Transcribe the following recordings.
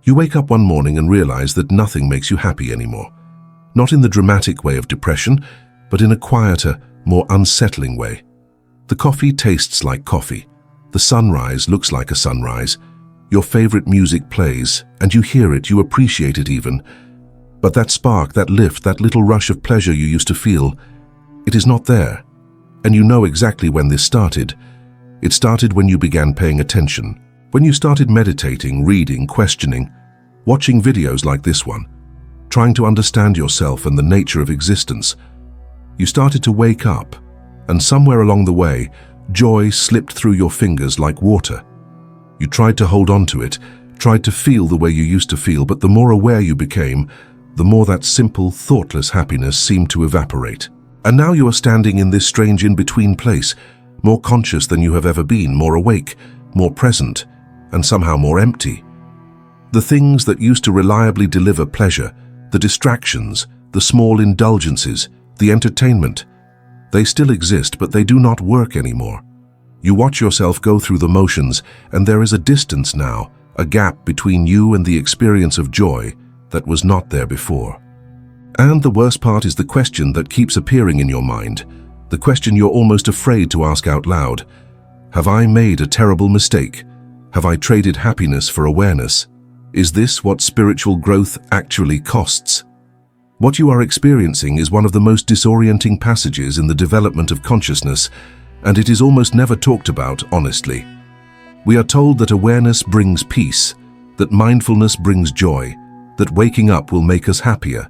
You wake up one morning and realize that nothing makes you happy anymore. Not in the dramatic way of depression, but in a quieter, more unsettling way. The coffee tastes like coffee. The sunrise looks like a sunrise. Your favorite music plays, and you hear it, you appreciate it even. But that spark, that lift, that little rush of pleasure you used to feel, it is not there. And you know exactly when this started. It started when you began paying attention. When you started meditating, reading, questioning, watching videos like this one, trying to understand yourself and the nature of existence. You started to wake up, and somewhere along the way, joy slipped through your fingers like water. You tried to hold on to it, tried to feel the way you used to feel, but the more aware you became, the more that simple, thoughtless happiness seemed to evaporate. And now you are standing in this strange in-between place, more conscious than you have ever been, more awake, more present, and somehow more empty. The things that used to reliably deliver pleasure, the distractions, the small indulgences, the entertainment, they still exist, but they do not work anymore. You watch yourself go through the motions, and there is a distance now, a gap between you and the experience of joy that was not there before. And the worst part is the question that keeps appearing in your mind, the question you're almost afraid to ask out loud. Have I made a terrible mistake? Have I traded happiness for awareness? Is this what spiritual growth actually costs? What you are experiencing is one of the most disorienting passages in the development of consciousness, and it is almost never talked about honestly. We are told that awareness brings peace, that mindfulness brings joy, that waking up will make us happier.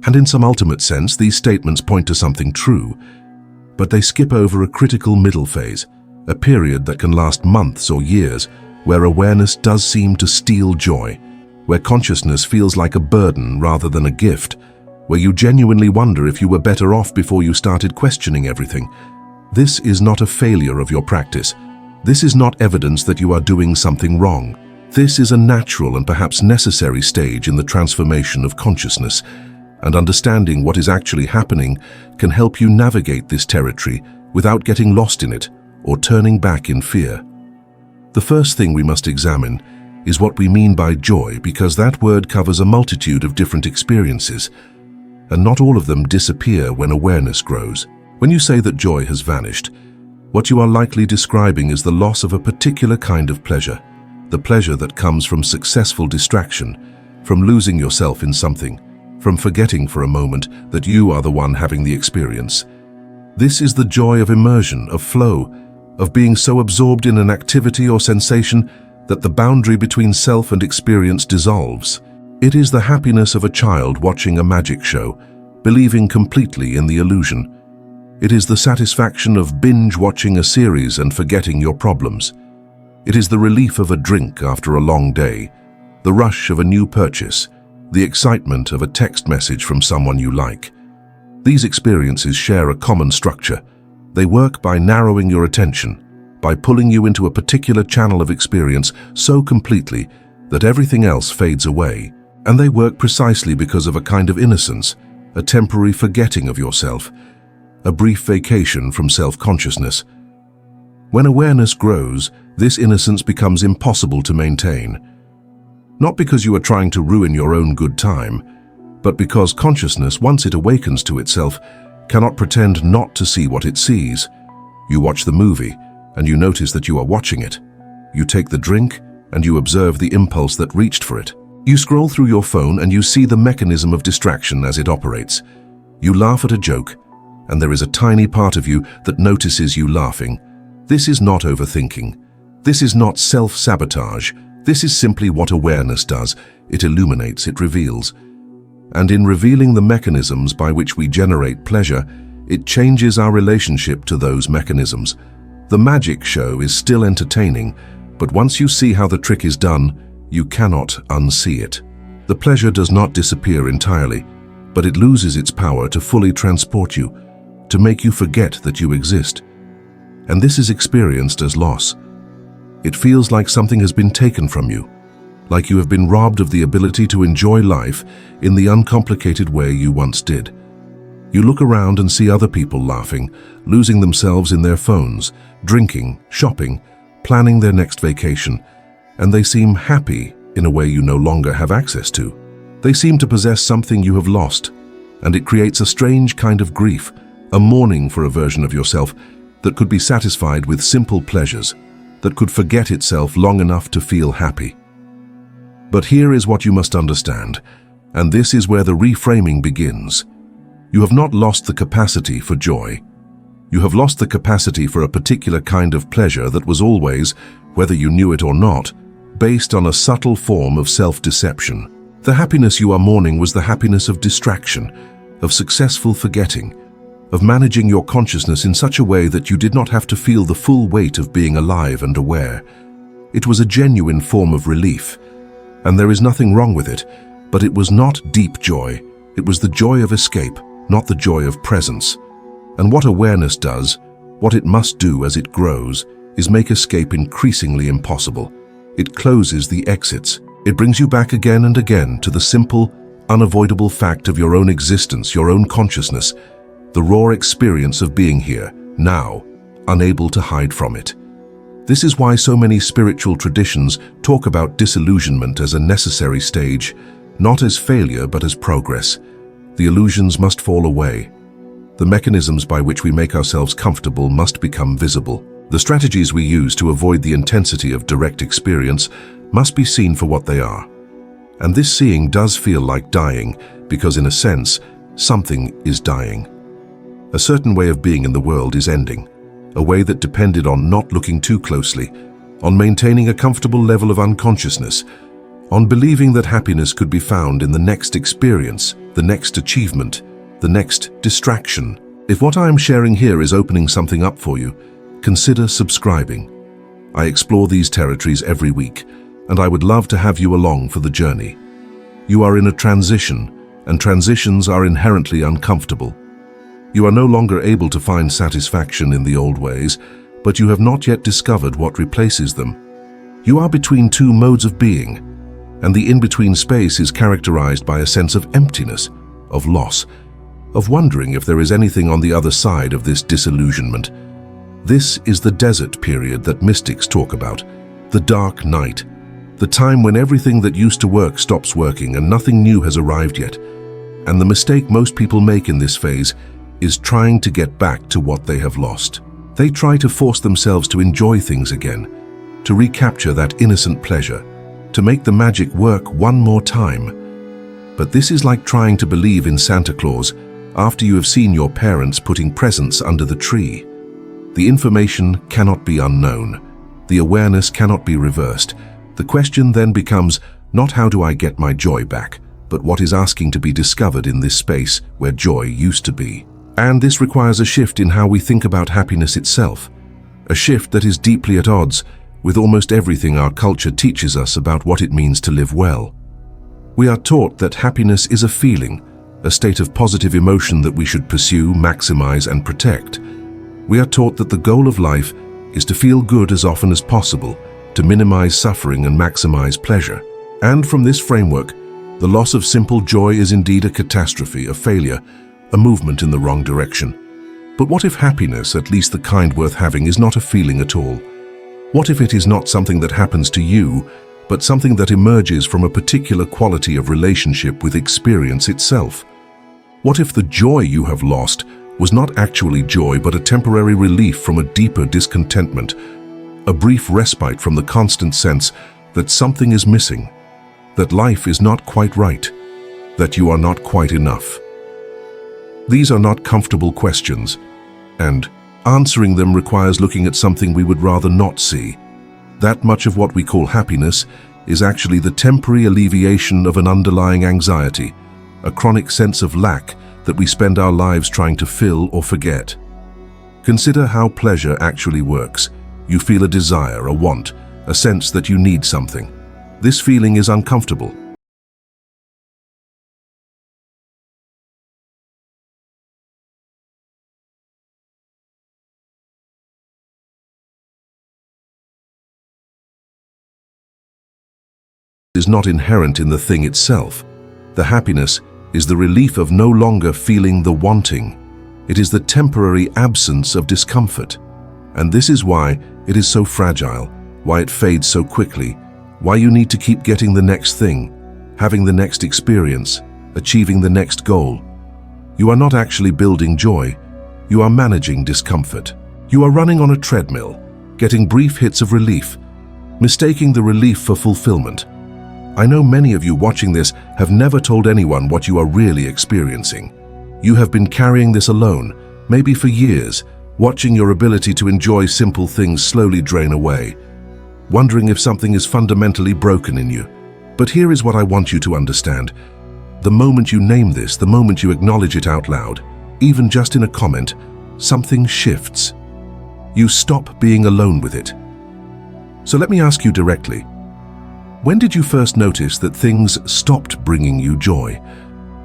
And in some ultimate sense, these statements point to something true, but they skip over a critical middle phase, a period that can last months or years, where awareness does seem to steal joy, where consciousness feels like a burden rather than a gift, where you genuinely wonder if you were better off before you started questioning everything. This is not a failure of your practice. This is not evidence that you are doing something wrong. This is a natural and perhaps necessary stage in the transformation of consciousness, and understanding what is actually happening can help you navigate this territory without getting lost in it or turning back in fear. The first thing we must examine is what we mean by joy, because that word covers a multitude of different experiences, and not all of them disappear when awareness grows. When you say that joy has vanished, what you are likely describing is the loss of a particular kind of pleasure, the pleasure that comes from successful distraction, from losing yourself in something, from forgetting for a moment that you are the one having the experience. This is the joy of immersion, of flow, of being so absorbed in an activity or sensation that the boundary between self and experience dissolves. It is the happiness of a child watching a magic show, believing completely in the illusion. It is the satisfaction of binge-watching a series and forgetting your problems. It is the relief of a drink after a long day, the rush of a new purchase, the excitement of a text message from someone you like. These experiences share a common structure. They work by narrowing your attention, by pulling you into a particular channel of experience so completely that everything else fades away. And they work precisely because of a kind of innocence, a temporary forgetting of yourself, a brief vacation from self-consciousness. When awareness grows, this innocence becomes impossible to maintain. Not because you are trying to ruin your own good time, but because consciousness, once it awakens to itself, cannot pretend not to see what it sees. You watch the movie, and you notice that you are watching it. You take the drink, and you observe the impulse that reached for it. You scroll through your phone and you see the mechanism of distraction as it operates. You laugh at a joke, and there is a tiny part of you that notices you laughing. This is not overthinking. This is not self-sabotage. This is simply what awareness does. It illuminates, it reveals. And in revealing the mechanisms by which we generate pleasure, it changes our relationship to those mechanisms. The magic show is still entertaining, but once you see how the trick is done, you cannot unsee it. The pleasure does not disappear entirely, but it loses its power to fully transport you, to make you forget that you exist. And this is experienced as loss. It feels like something has been taken from you, like you have been robbed of the ability to enjoy life in the uncomplicated way you once did. You look around and see other people laughing, losing themselves in their phones, drinking, shopping, planning their next vacation, and they seem happy in a way you no longer have access to. They seem to possess something you have lost, and it creates a strange kind of grief, a mourning for a version of yourself that could be satisfied with simple pleasures, that could forget itself long enough to feel happy. But here is what you must understand, and this is where the reframing begins. You have not lost the capacity for joy. You have lost the capacity for a particular kind of pleasure that was always, whether you knew it or not, based on a subtle form of self-deception. The happiness you are mourning was the happiness of distraction, of successful forgetting, of managing your consciousness in such a way that you did not have to feel the full weight of being alive and aware. It was a genuine form of relief, and there is nothing wrong with it, but it was not deep joy. It was the joy of escape, not the joy of presence. And what awareness does, what it must do as it grows, is make escape increasingly impossible. It closes the exits. It brings you back again and again to the simple, unavoidable fact of your own existence, your own consciousness, the raw experience of being here, now, unable to hide from it. This is why so many spiritual traditions talk about disillusionment as a necessary stage, not as failure but as progress. The illusions must fall away. The mechanisms by which we make ourselves comfortable must become visible. The strategies we use to avoid the intensity of direct experience must be seen for what they are. And this seeing does feel like dying, because in a sense, something is dying. A certain way of being in the world is ending, a way that depended on not looking too closely, on maintaining a comfortable level of unconsciousness, on believing that happiness could be found in the next experience, the next achievement, the next distraction. If what I am sharing here is opening something up for you, consider subscribing. I explore these territories every week, and I would love to have you along for the journey. You are in a transition, and transitions are inherently uncomfortable. You are no longer able to find satisfaction in the old ways, but you have not yet discovered what replaces them. You are between two modes of being, and the in-between space is characterized by a sense of emptiness, of loss, of wondering if there is anything on the other side of this disillusionment. This is the desert period that mystics talk about, the dark night, the time when everything that used to work stops working and nothing new has arrived yet. And the mistake most people make in this phase is trying to get back to what they have lost. They try to force themselves to enjoy things again, to recapture that innocent pleasure, to make the magic work one more time. But this is like trying to believe in Santa Claus after you have seen your parents putting presents under the tree. The information cannot be unknown. The awareness cannot be reversed. The question then becomes not how do I get my joy back, but what is asking to be discovered in this space where joy used to be. And this requires a shift in how we think about happiness itself, a shift that is deeply at odds with almost everything our culture teaches us about what it means to live well. We are taught that happiness is a feeling, a state of positive emotion that we should pursue, maximize, and protect. We are taught that the goal of life is to feel good as often as possible, to minimize suffering and maximize pleasure. And from this framework, the loss of simple joy is indeed a catastrophe, a failure, a movement in the wrong direction. But what if happiness, at least the kind worth having, is not a feeling at all? What if it is not something that happens to you, but something that emerges from a particular quality of relationship with experience itself? What if the joy you have lost was not actually joy, but a temporary relief from a deeper discontentment, a brief respite from the constant sense that something is missing, that life is not quite right, that you are not quite enough? These are not comfortable questions, and answering them requires looking at something we would rather not see. That much of what we call happiness is actually the temporary alleviation of an underlying anxiety, a chronic sense of lack that we spend our lives trying to fill or forget. Consider how pleasure actually works. You feel a desire, a want, a sense that you need something. This feeling is uncomfortable. It is not inherent in the thing itself. The happiness is the relief of no longer feeling the wanting. It is the temporary absence of discomfort. And this is why it is so fragile, why it fades so quickly, why you need to keep getting the next thing, having the next experience, achieving the next goal. You are not actually building joy, you are managing discomfort. You are running on a treadmill, getting brief hits of relief, mistaking the relief for fulfillment. I know many of you watching this have never told anyone what you are really experiencing. You have been carrying this alone, maybe for years, watching your ability to enjoy simple things slowly drain away, wondering if something is fundamentally broken in you. But here is what I want you to understand. The moment you name this, the moment you acknowledge it out loud, even just in a comment, something shifts. You stop being alone with it. So let me ask you directly, when did you first notice that things stopped bringing you joy?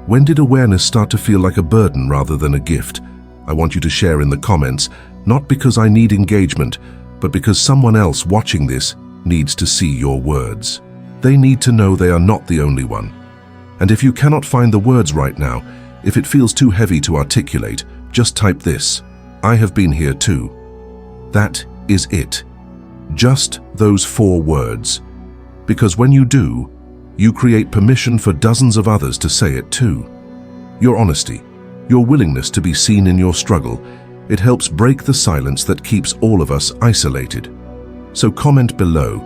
When did awareness start to feel like a burden rather than a gift? I want you to share in the comments, not because I need engagement, but because someone else watching this needs to see your words. They need to know they are not the only one. And if you cannot find the words right now, if it feels too heavy to articulate, just type this: I have been here too. That is it. Just those 4 words. Because when you do, you create permission for dozens of others to say it too. Your honesty, your willingness to be seen in your struggle, it helps break the silence that keeps all of us isolated. So comment below.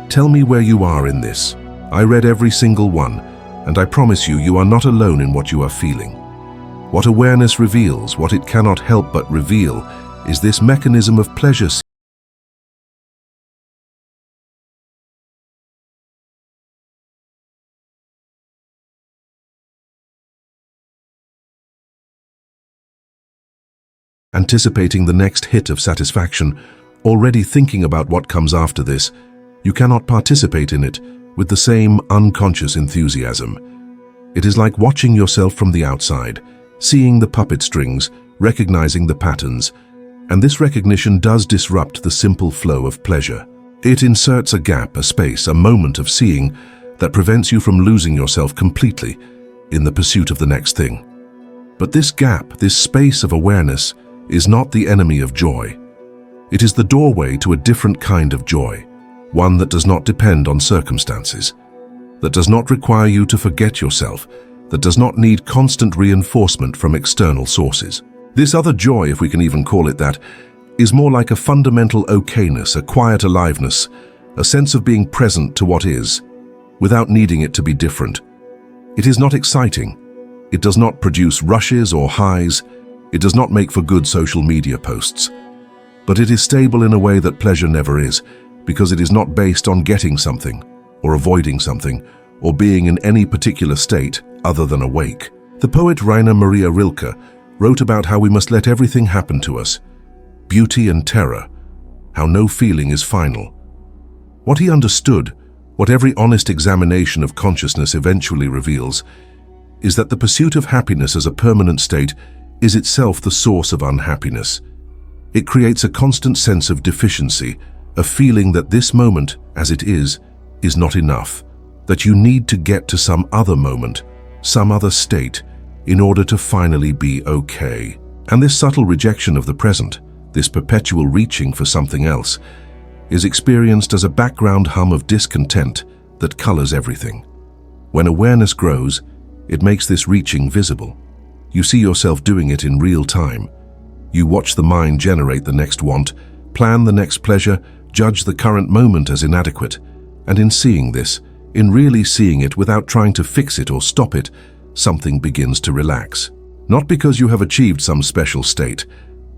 Tell me where you are in this. I read every single one, and I promise you, you are not alone in what you are feeling. What awareness reveals, what it cannot help but reveal, is this mechanism of pleasure anticipating the next hit of satisfaction, already thinking about what comes after this. You cannot participate in it with the same unconscious enthusiasm. It is like watching yourself from the outside, seeing the puppet strings, recognizing the patterns, and this recognition does disrupt the simple flow of pleasure. It inserts a gap, a space, a moment of seeing that prevents you from losing yourself completely in the pursuit of the next thing. But this gap, this space of awareness, is not the enemy of joy. It is the doorway to a different kind of joy, one that does not depend on circumstances, that does not require you to forget yourself, that does not need constant reinforcement from external sources. This other joy, if we can even call it that, is more like a fundamental okayness, a quiet aliveness, a sense of being present to what is, without needing it to be different. It is not exciting. It does not produce rushes or highs. It does not make for good social media posts. But it is stable in a way that pleasure never is, because it is not based on getting something, or avoiding something, or being in any particular state other than awake. The poet Rainer Maria Rilke wrote about how we must let everything happen to us, beauty and terror, how no feeling is final. What he understood, what every honest examination of consciousness eventually reveals, is that the pursuit of happiness as a permanent state is itself the source of unhappiness. It creates a constant sense of deficiency, a feeling that this moment, as it is not enough, that you need to get to some other moment, some other state, in order to finally be okay. And this subtle rejection of the present, this perpetual reaching for something else, is experienced as a background hum of discontent that colors everything. When awareness grows, it makes this reaching visible. You see yourself doing it in real time. You watch the mind generate the next want, plan the next pleasure, judge the current moment as inadequate. And in seeing this, in really seeing it without trying to fix it or stop it, something begins to relax. Not because you have achieved some special state,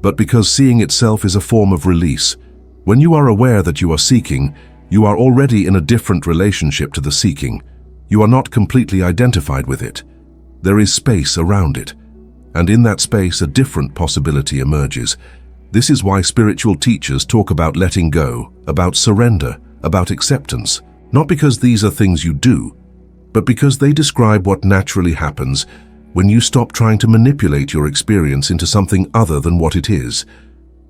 but because seeing itself is a form of release. When you are aware that you are seeking, you are already in a different relationship to the seeking. You are not completely identified with it. There is space around it. And in that space, a different possibility emerges. This is why spiritual teachers talk about letting go, about surrender, about acceptance, not because these are things you do, but because they describe what naturally happens when you stop trying to manipulate your experience into something other than what it is.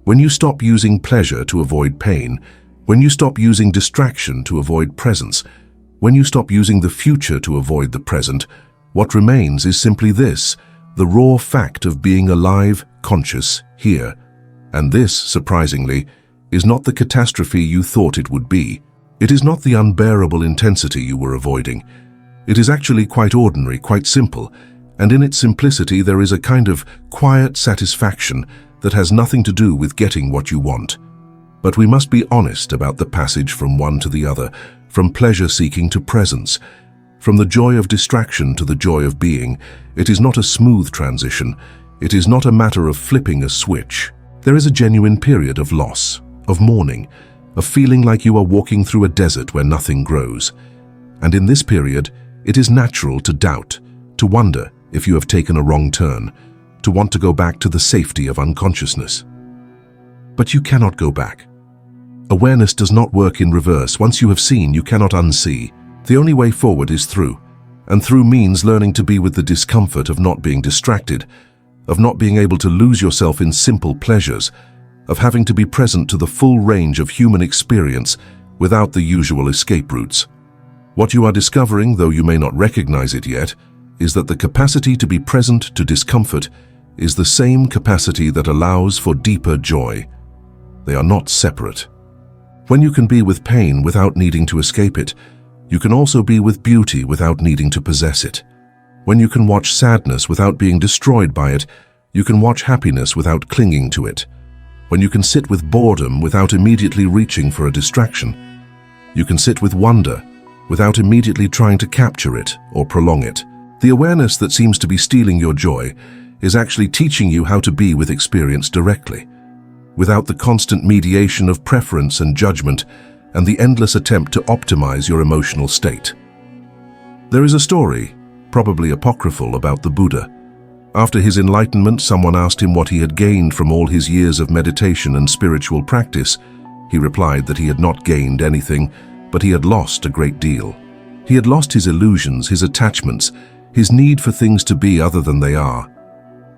When you stop using pleasure to avoid pain, when you stop using distraction to avoid presence, when you stop using the future to avoid the present, what remains is simply this: the raw fact of being alive, conscious, here. And this, surprisingly, is not the catastrophe you thought it would be. It is not the unbearable intensity you were avoiding. It is actually quite ordinary, quite simple, and in its simplicity there is a kind of quiet satisfaction that has nothing to do with getting what you want. But we must be honest about the passage from one to the other, from pleasure-seeking to presence, from the joy of distraction to the joy of being. It is not a smooth transition. It is not a matter of flipping a switch. There is a genuine period of loss, of mourning, of feeling like you are walking through a desert where nothing grows. And in this period, it is natural to doubt, to wonder if you have taken a wrong turn, to want to go back to the safety of unconsciousness. But you cannot go back. Awareness does not work in reverse. Once you have seen, you cannot unsee. The only way forward is through, and through means learning to be with the discomfort of not being distracted, of not being able to lose yourself in simple pleasures, of having to be present to the full range of human experience without the usual escape routes. What you are discovering, though you may not recognize it yet, is that the capacity to be present to discomfort is the same capacity that allows for deeper joy. They are not separate. When you can be with pain without needing to escape it, you can also be with beauty without needing to possess it. When you can watch sadness without being destroyed by it, you can watch happiness without clinging to it. When you can sit with boredom without immediately reaching for a distraction, you can sit with wonder without immediately trying to capture it or prolong it. The awareness that seems to be stealing your joy is actually teaching you how to be with experience directly, without the constant mediation of preference and judgment and the endless attempt to optimize your emotional state. There is a story, probably apocryphal, about the Buddha. After his enlightenment, someone asked him what he had gained from all his years of meditation and spiritual practice. He replied that he had not gained anything, but he had lost a great deal. He had lost his illusions, his attachments, his need for things to be other than they are.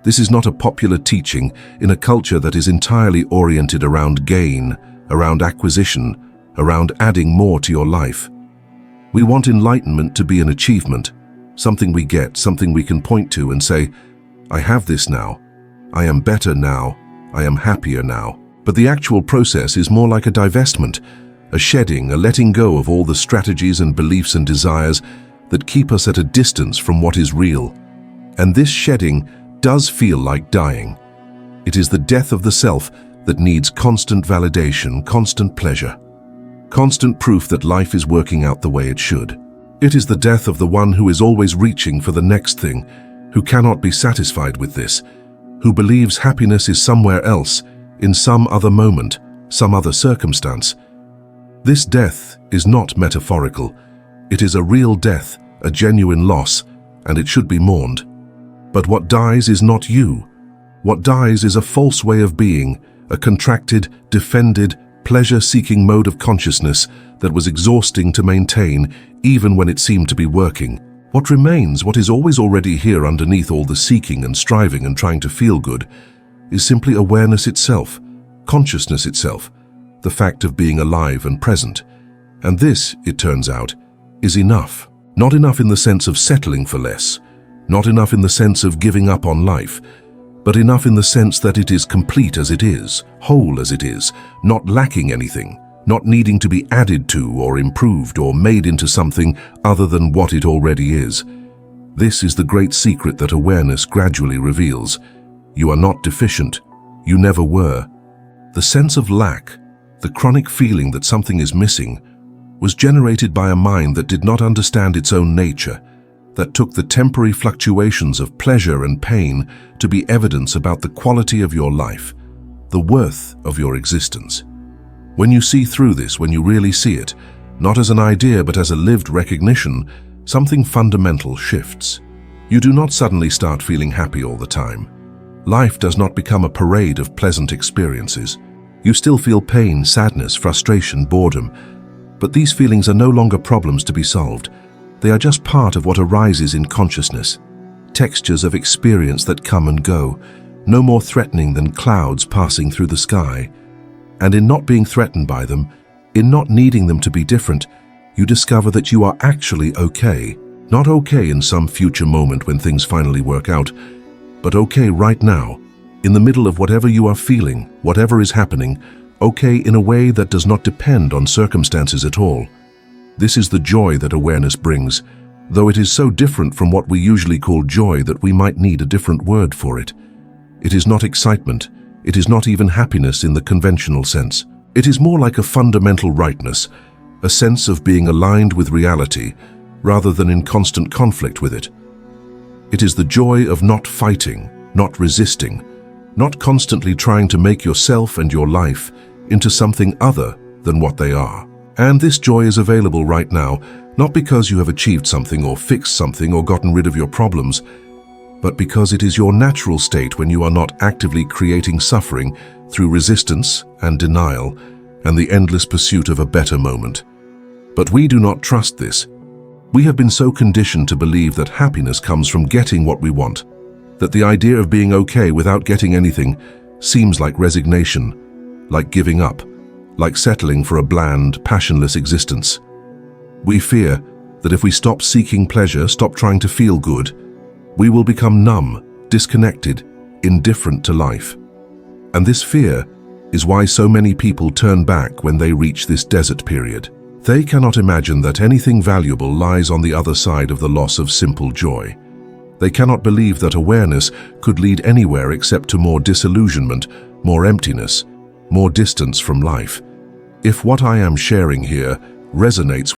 This is not a popular teaching in a culture that is entirely oriented around gain, around acquisition, around adding more to your life. We want enlightenment to be an achievement, something we get, something we can point to and say, I have this now, I am better now, I am happier now. But the actual process is more like a divestment, a shedding, a letting go of all the strategies and beliefs and desires that keep us at a distance from what is real. And this shedding does feel like dying. It is the death of the self that needs constant validation, constant pleasure, constant proof that life is working out the way it should. It is the death of the one who is always reaching for the next thing, who cannot be satisfied with this, who believes happiness is somewhere else, in some other moment, some other circumstance. This death is not metaphorical. It is a real death, a genuine loss, and it should be mourned. But what dies is not you. What dies is a false way of being, a contracted, defended, pleasure-seeking mode of consciousness that was exhausting to maintain even when it seemed to be working. What remains, what is always already here underneath all the seeking and striving and trying to feel good, is simply awareness itself, consciousness itself, the fact of being alive and present. And this, it turns out, is enough. Not enough in the sense of settling for less, not enough in the sense of giving up on life, but enough in the sense that it is complete as it is, whole as it is, not lacking anything, not needing to be added to or improved or made into something other than what it already is. This is the great secret that awareness gradually reveals. You are not deficient. You never were. The sense of lack, the chronic feeling that something is missing, was generated by a mind that did not understand its own nature, that took the temporary fluctuations of pleasure and pain to be evidence about the quality of your life, the worth of your existence. When you see through this, when you really see it, not as an idea but as a lived recognition, something fundamental shifts. You do not suddenly start feeling happy all the time. Life does not become a parade of pleasant experiences. You still feel pain, sadness, frustration, boredom, but these feelings are no longer problems to be solved. They are just part of what arises in consciousness, textures of experience that come and go, no more threatening than clouds passing through the sky. And in not being threatened by them, in not needing them to be different, you discover that you are actually okay. Not okay in some future moment when things finally work out, but okay right now, in the middle of whatever you are feeling, whatever is happening, okay in a way that does not depend on circumstances at all. This is the joy that awareness brings, though it is so different from what we usually call joy that we might need a different word for it. It is not excitement. It is not even happiness in the conventional sense. It is more like a fundamental rightness, a sense of being aligned with reality rather than in constant conflict with it. It is the joy of not fighting, not resisting, not constantly trying to make yourself and your life into something other than what they are. And this joy is available right now, not because you have achieved something or fixed something or gotten rid of your problems, but because it is your natural state when you are not actively creating suffering through resistance and denial and the endless pursuit of a better moment. But we do not trust this. We have been so conditioned to believe that happiness comes from getting what we want, that the idea of being okay without getting anything seems like resignation, like giving up, like settling for a bland, passionless existence. We fear that if we stop seeking pleasure, stop trying to feel good, we will become numb, disconnected, indifferent to life. And this fear is why so many people turn back when they reach this desert period. They cannot imagine that anything valuable lies on the other side of the loss of simple joy. They cannot believe that awareness could lead anywhere except to more disillusionment, more emptiness, more distance from life. If what I am sharing here resonates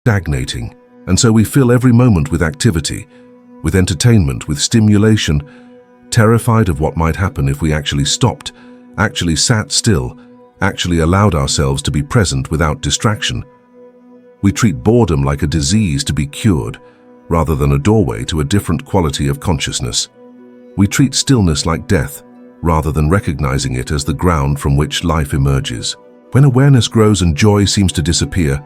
stagnating. And so we fill every moment with activity, with entertainment, with stimulation, terrified of what might happen if we actually stopped, actually sat still, actually allowed ourselves to be present without distraction. We treat boredom like a disease to be cured, rather than a doorway to a different quality of consciousness. We treat stillness like death, rather than recognizing it as the ground from which life emerges. When awareness grows and joy seems to disappear,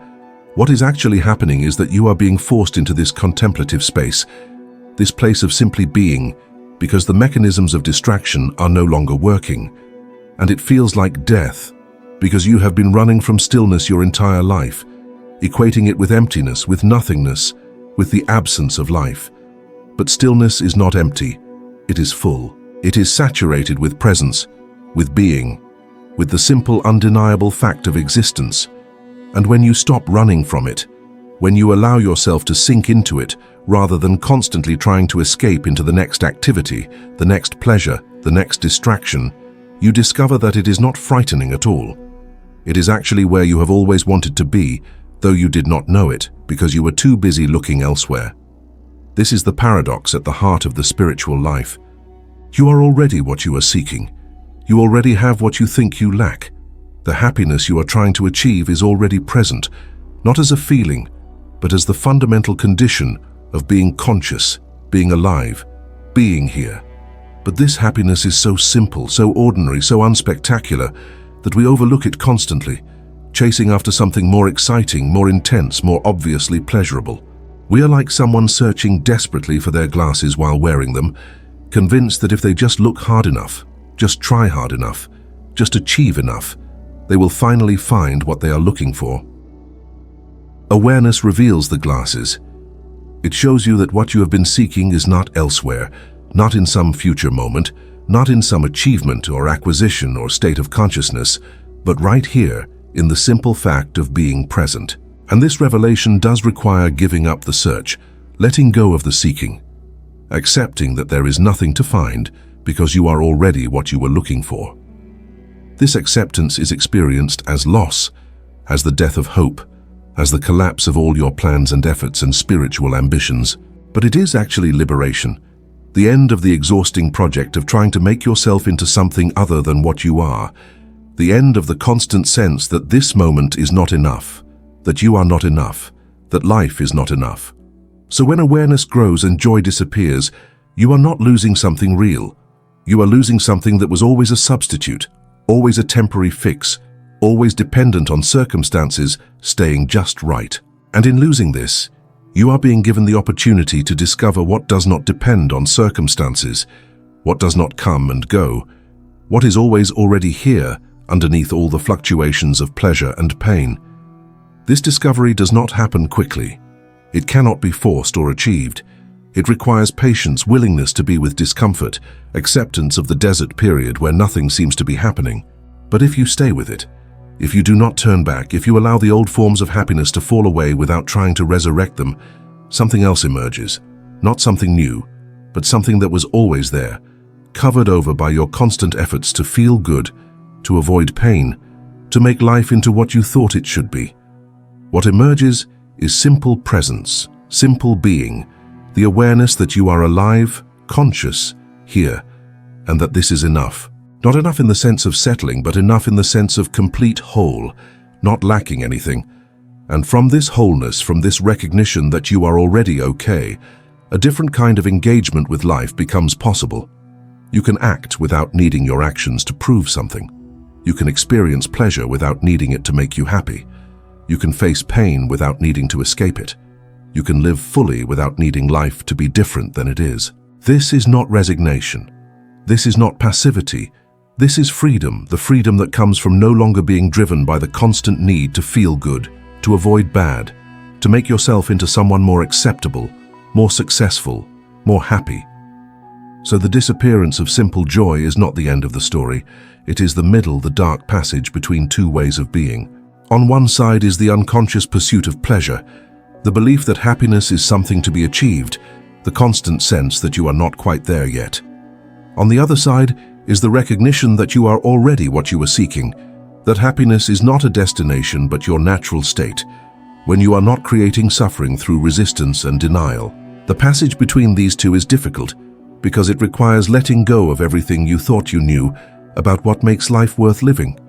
what is actually happening is that you are being forced into this contemplative space, this place of simply being, because the mechanisms of distraction are no longer working. And it feels like death, because you have been running from stillness your entire life, equating it with emptiness, with nothingness, with the absence of life. But stillness is not empty, it is full. It is saturated with presence, with being, with the simple, undeniable fact of existence. And when you stop running from it, when you allow yourself to sink into it, rather than constantly trying to escape into the next activity, the next pleasure, the next distraction, you discover that it is not frightening at all. It is actually where you have always wanted to be, though you did not know it, because you were too busy looking elsewhere. This is the paradox at the heart of the spiritual life. You are already what you are seeking. You already have what you think you lack. The happiness you are trying to achieve is already present, not as a feeling, but as the fundamental condition of being conscious, being alive, being here. But this happiness is so simple, so ordinary, so unspectacular, that we overlook it constantly, chasing after something more exciting, more intense, more obviously pleasurable. We are like someone searching desperately for their glasses while wearing them, convinced that if they just look hard enough, just try hard enough, just achieve enough, they will finally find what they are looking for. Awareness reveals the glasses. It shows you that what you have been seeking is not elsewhere, not in some future moment, not in some achievement or acquisition or state of consciousness, but right here in the simple fact of being present. And this revelation does require giving up the search, letting go of the seeking, accepting that there is nothing to find because you are already what you were looking for. This acceptance is experienced as loss, as the death of hope, as the collapse of all your plans and efforts and spiritual ambitions. But it is actually liberation, the end of the exhausting project of trying to make yourself into something other than what you are, the end of the constant sense that this moment is not enough, that you are not enough, that life is not enough. So when awareness grows and joy disappears, you are not losing something real. You are losing something that was always a substitute, always a temporary fix, always dependent on circumstances staying just right. And in losing this, you are being given the opportunity to discover what does not depend on circumstances, what does not come and go, what is always already here underneath all the fluctuations of pleasure and pain. This discovery does not happen quickly. It cannot be forced or achieved. It requires patience, willingness to be with discomfort, acceptance of the desert period where nothing seems to be happening. But if you stay with it, if you do not turn back, if you allow the old forms of happiness to fall away without trying to resurrect them, something else emerges. Not something new, but something that was always there, covered over by your constant efforts to feel good, to avoid pain, to make life into what you thought it should be. What emerges is simple presence, simple being, the awareness that you are alive, conscious, here, and that this is enough. Not enough in the sense of settling, but enough in the sense of complete whole, not lacking anything. And from this wholeness, from this recognition that you are already okay, a different kind of engagement with life becomes possible. You can act without needing your actions to prove something. You can experience pleasure without needing it to make you happy. You can face pain without needing to escape it. You can live fully without needing life to be different than it is. This is not resignation. This is not passivity. This is freedom, the freedom that comes from no longer being driven by the constant need to feel good, to avoid bad, to make yourself into someone more acceptable, more successful, more happy. So the disappearance of simple joy is not the end of the story. It is the middle, the dark passage between two ways of being. On one side is the unconscious pursuit of pleasure, the belief that happiness is something to be achieved, the constant sense that you are not quite there yet. On the other side is the recognition that you are already what you are seeking, that happiness is not a destination but your natural state, when you are not creating suffering through resistance and denial. The passage between these two is difficult because it requires letting go of everything you thought you knew about what makes life worth living.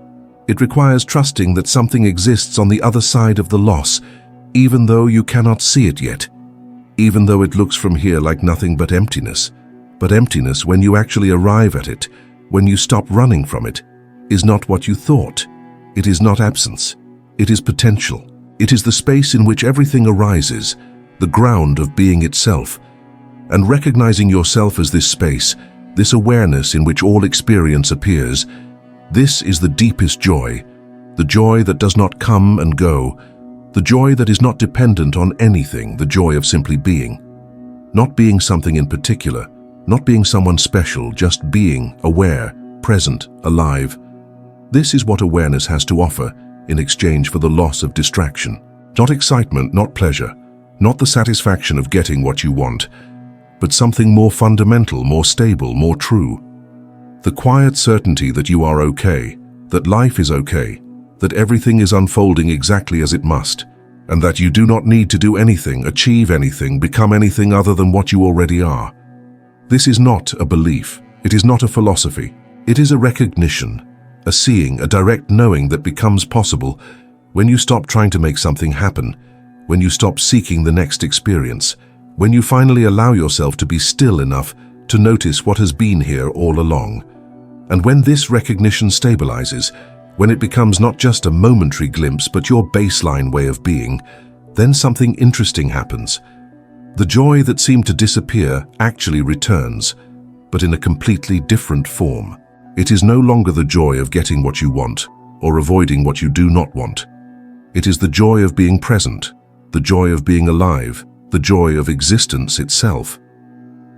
It requires trusting that something exists on the other side of the loss, even though you cannot see it yet, even though it looks from here like nothing but emptiness. But emptiness, when you actually arrive at it, when you stop running from it, is not what you thought. It is not absence. It is potential. It is the space in which everything arises, the ground of being itself. And recognizing yourself as this space, this awareness in which all experience appears, this is the deepest joy, the joy that does not come and go, the joy that is not dependent on anything, the joy of simply being. Not being something in particular, not being someone special, just being aware, present, alive. This is what awareness has to offer in exchange for the loss of distraction. Not excitement, not pleasure, not the satisfaction of getting what you want, but something more fundamental, more stable, more true. The quiet certainty that you are okay, that life is okay, that everything is unfolding exactly as it must, and that you do not need to do anything, achieve anything, become anything other than what you already are. This is not a belief. It is not a philosophy. It is a recognition, a seeing, a direct knowing that becomes possible when you stop trying to make something happen, when you stop seeking the next experience, when you finally allow yourself to be still enough to notice what has been here all along. And when this recognition stabilizes, when it becomes not just a momentary glimpse but your baseline way of being, then something interesting happens. The joy that seemed to disappear actually returns, but in a completely different form. It is no longer the joy of getting what you want or avoiding what you do not want. It is the joy of being present, the joy of being alive, the joy of existence itself.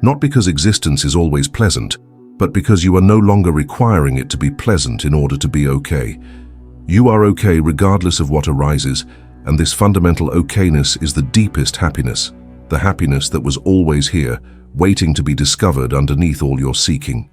Not because existence is always pleasant, but because you are no longer requiring it to be pleasant in order to be okay. You are okay regardless of what arises, and this fundamental okayness is the deepest happiness, the happiness that was always here, waiting to be discovered underneath all your seeking.